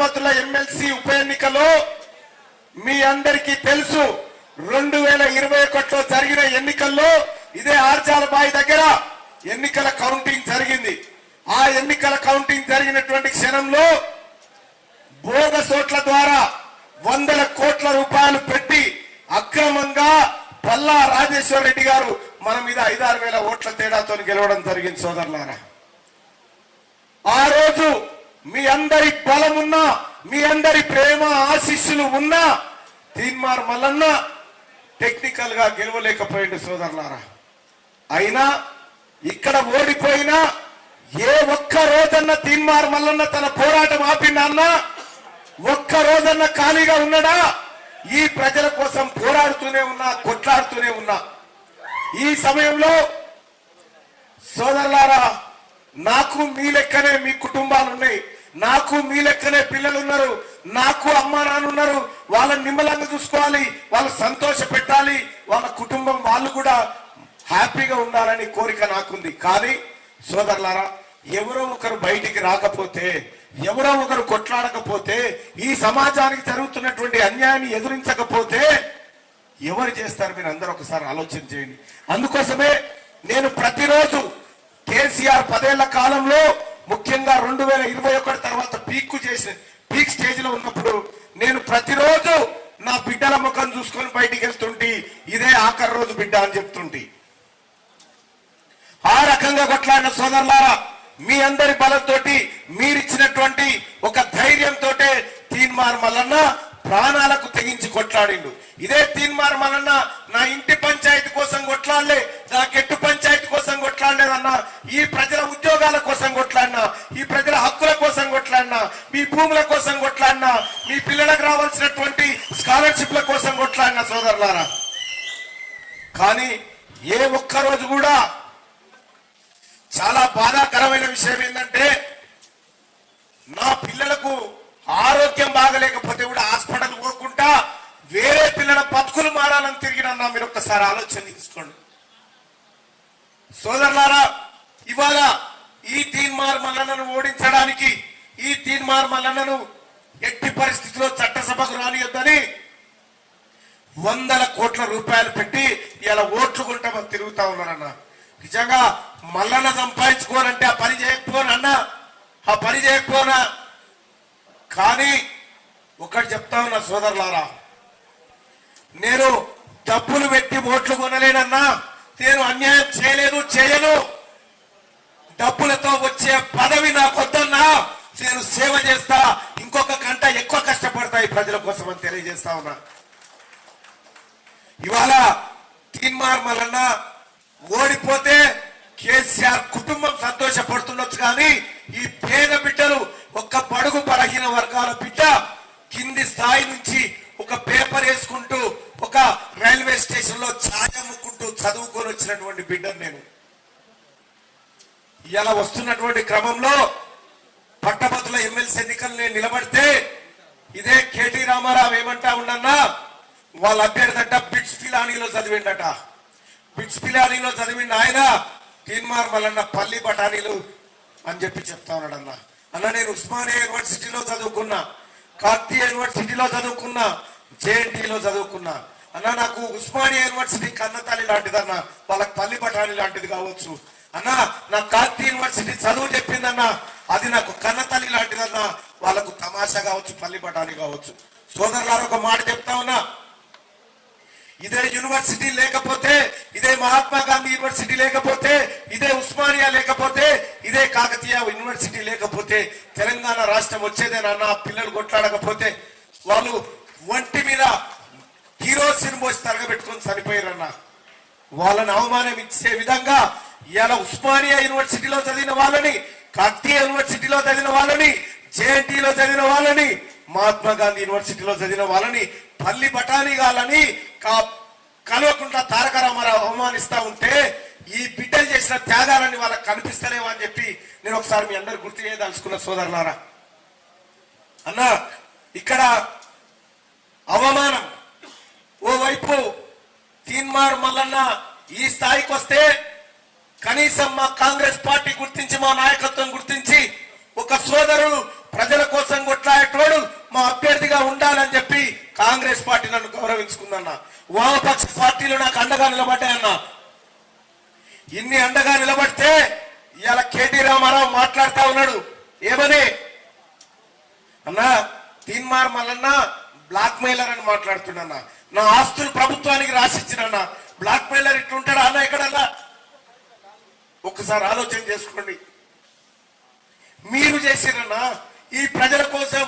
పట్టభద్రుల ఎమ్మెల్సీ ఉప ఎన్నికలో మీ అందరికీ తెలుసు 2021లో జరిగిన ఎన్నికల్లో ఇదే ఆర్జాలబాయి దగ్గర ఎన్నికల కౌంటింగ్ జరిగింది. ఆ ఎన్నికల కౌంటింగ్ జరిగినటువంటి క్షణంలో బోగస్ ఓట్ల ద్వారా 100 కోట్ల రూపాయలు పెట్టి అక్రమంగా పల్లా రాజేశ్వర రెడ్డి గారు మన మీద 5-6 వేల ఓట్ల తేడాతో గెలవడం జరిగింది. సోదరులారా, ఆ రోజు మీ అందరి బలమున్నా, మీ అందరి ప్రేమ ఆశీస్సులు ఉన్నా తీన్మార్ మల్లన్న టెక్నికల్ గా గెలవలేకపోయింది. సోదరులారా, అయినా ఇక్కడ ఓడిపోయినా ఏ ఒక్క రోజన్న తీన్మార్ మల్లన్న తన పోరాటం ఆపిండా? ఒక్క రోజన్న ఖాళీగా ఉన్నాడా? ఈ ప్రజల కోసం పోరాడుతూనే ఉన్నా, కొట్లాడుతూనే ఉన్నా. ఈ సమయంలో సోదరులారా, నాకు మీ లెక్కనే మీ కుటుంబాలు ఉన్నాయి, నాకు మీ లెక్కనే పిల్లలు ఉన్నారు, నాకు అమ్మా నాన్న ఉన్నారు. వాళ్ళని నిమ్మలంగా చూసుకోవాలి, వాళ్ళు సంతోష పెట్టాలి, వాళ్ళ కుటుంబం వాళ్ళు కూడా హ్యాపీగా ఉండాలని కోరిక నాకుంది. కానీ సోదరులారా, ఎవరో ఒకరు బయటికి రాకపోతే, ఎవరో ఒకరు కొట్లాడకపోతే, ఈ సమాజానికి జరుగుతున్నటువంటి అన్యాయాన్ని ఎదురించకపోతే ఎవరు చేస్తారు? మీరు అందరూ ఒకసారి ఆలోచన చేయండి. అందుకోసమే నేను ప్రతిరోజు కేసీఆర్ 10 ఏళ్ల కాలంలో, ముఖ్యంగా 2021 తర్వాత పీక్ స్టేజ్ లో ఉన్నప్పుడు నేను ప్రతిరోజు నా బిడ్డల ముఖం చూసుకొని బయటికి వెళ్తుంటే ఇదే ఆఖరి రోజు బిడ్డ అని చెప్తుంటే, ఆ రకంగా కొట్లాడిన సోదరులారా, మీ అందరి బలంతో, మీరిచ్చినటువంటి ఒక ధైర్యంతో తీన్మార్ మల్లన్న ప్రాణాలకు తెగించి కొట్లాడిండు. ఇదే తీన్మార్ మల్లన్న నా ఇంటి పంచాయతీ కోసం కొట్లాడలే, నా గెట్టు పంచాయతీ కోసం కొట్లాడలేదన్నా, ఈ ప్రజల ఉద్యోగాల కోసం కొట్లాడినా, ఈ ప్రజల హక్కుల కోసం కొట్లాడినా, మీ భూముల కోసం కొట్లాడినా, మీ పిల్లలకు రావాల్సినటువంటి స్కాలర్షిప్ల కోసం కొట్లాడినా సోదరులారా. కానీ ఏ ఒక్క రోజు కూడా చాలా బాధాకరమైన విషయం ఏంటంటే, నా పిల్లలకు ఆరోగ్యం బాగలేకపోతే కూడా హాస్పిటల్ పోకుండా వేరే పిల్లల బతుకులు మారాలని తిరిగినన్నా. మీరు ఒక్కసారి ఆలోచన తీసుకోండి సోదరులారా. ఇవాళ ఈ తీన్మార్ మల్లన్నను ఓడించడానికి, ఈ తీన్మార్ మల్లన్నను ఎట్టి పరిస్థితిలో చట్టసభకు రానియొద్దని 100 కోట్ల రూపాయలు పెట్టి ఇలా ఓట్లు కొంటామని తిరుగుతా ఉన్నారన్న. నిజంగా మల్లన్న సంపాదించుకోనంటే ఆ పని చేయకపోనన్నా, ఆ పని చేయకపోనా. కానీ ఒకటి చెప్తా ఉన్నా సోదరులారా, నేను డబ్బులు పెట్టి ఓట్లు కొనలేనన్నా, నేను అన్యాయం చేయలేదు, చేయను. డబ్బులతో వచ్చే పదవి నాకు వద్దన్నా, నేను సేవ చేస్తా, ఇంకొక గంట ఎక్కువ కష్టపడతా ఈ ప్రజల కోసం అని తెలియజేస్తా ఉన్నా. ఇవాళ తీన్మార్ మల్లన్న ఓడిపోతే కేసీఆర్ కుటుంబం సంతోషపడుతుండొచ్చు, కానీ ఈ పేద బిడ్డలు, ఒక్క బడుగు బలహీన వర్గాల బిడ్డ కింది స్థాయి నుంచి ఒక పేపర్ వేసుకుంటూ, ఒక రైల్వే స్టేషన్ లో ఛాయ అమ్ముకుంటూ చదువుకొని వచ్చినటువంటి బిడ్డను నేను. ఇలా వస్తున్నటువంటి క్రమంలో పట్టభద్రుల ఎమ్మెల్సీ ఎన్నికలు నేను నిలబడితే ఇదే కేటీ రామారావు ఏమంటా ఉండన్నా, వాళ్ళ అభ్యర్థంట బిట్స్ పిలానీలో చదివిండట. బిట్స్ పిలానీలో చదివిండు ఆయన తీన్మార్ మల్లన్న పల్లి బఠానీలు అని చెప్పి చెప్తా ఉన్నాడన్నా. అన్న, నేను ఉస్మానియా యూనివర్సిటీలో చదువుకున్నా, కాకతీయ యూనివర్సిటీలో చదువుకున్నా, జేఎన్టీలో చదువుకున్నా. అన్న, నాకు ఉస్మానియా యూనివర్సిటీ కన్నతల్లి లాంటిదన్నా, వాళ్ళకి పల్లి బఠానీ లాంటిది కావచ్చు. అన్న, నాకు కాకతీయ యూనివర్సిటీ చదువు చెప్పిందన్నా, అది నాకు కన్నతల్లి లాంటిదన్నా, వాళ్ళకు తమాషా కావచ్చు, పల్లి బఠానీ కావచ్చు. సోదరులారు, ఒక మాట చెప్తా ఉన్నా, ఇదే యూనివర్సిటీ లేకపోతే, ఇదే మహాత్మా గాంధీ యూనివర్సిటీ లేకపోతే, ఇదే ఉస్మానియా లేకపోతే, ఇదే కాకతీయ యూనివర్సిటీ లేకపోతే తెలంగాణ రాష్ట్రం వచ్చేదేనన్నా. పిల్లలు కొట్లాడకపోతే వాళ్ళు ఒంటి మీద కిరోసిన్ పోసి తరగబెట్టుకొని చనిపోయారన్నా. వాళ్ళని అవమానం ఇచ్చే విధంగా ఇలా ఉస్మానియా యూనివర్సిటీలో చదివిన వాళ్ళని, కాకతీయ యూనివర్సిటీలో చదివిన వాళ్ళని, జేఎన్టీలో చదివిన వాళ్ళని, మహాత్మా గాంధీ యూనివర్సిటీలో చదివిన వాళ్ళని పల్లి బఠానీ గాలని కలవకుండా తారక రామారావు అవమానిస్తా ఉంటే ఈ బిడ్డలు చేసిన త్యాగాలని వాళ్ళకి కనిపిస్తలేవా అని చెప్పి నేను ఒకసారి మీ అందరు గుర్తు చేయదలుచుకున్న సోదరులారా. అన్న, ఇక్కడ అవమానం ఓవైపు తీన్మార్ మల్లన్న ఈ స్థాయికి వస్తే కనీసం మా కాంగ్రెస్ పార్టీ గుర్తించి, మా నాయకత్వం గుర్తించి, ఒక సోదరుడు ప్రజల కోసం కొట్లాడేటోడు కాంగ్రెస్ పార్టీ నన్ను గౌరవించుకుందన్న, వామపక్ష పార్టీలు నాకు అండగా నిలబడ్డాయన్న. ఇన్ని అండగా నిలబడితే ఇవాళ కేటీ రామారావు మాట్లాడుతా ఉన్నాడు ఏమని అన్నా, తీన్మార్ మల్లన్న బ్లాక్ మెయిలర్ అని మాట్లాడుతున్నా. నా ఆస్తులు ప్రభుత్వానికి రాసిచ్చినన్నా బ్లాక్ మెయిలర్ ఇట్లుంటాడా అన్న ఎక్కడన్నా? ఒక్కసారి ఆలోచన చేసుకోండి. మీరు చేసిరన్నా ఈ ప్రజల కోసం.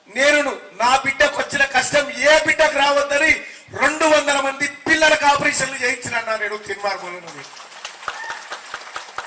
నేను నా బిడ్డకు వచ్చిన కష్టం ఏ బిడ్డకు రావద్దని 200 మంది పిల్లలకు ఆపరేషన్లు చేయించినన్నా నేను తీన్మార్ మల్లన్నని.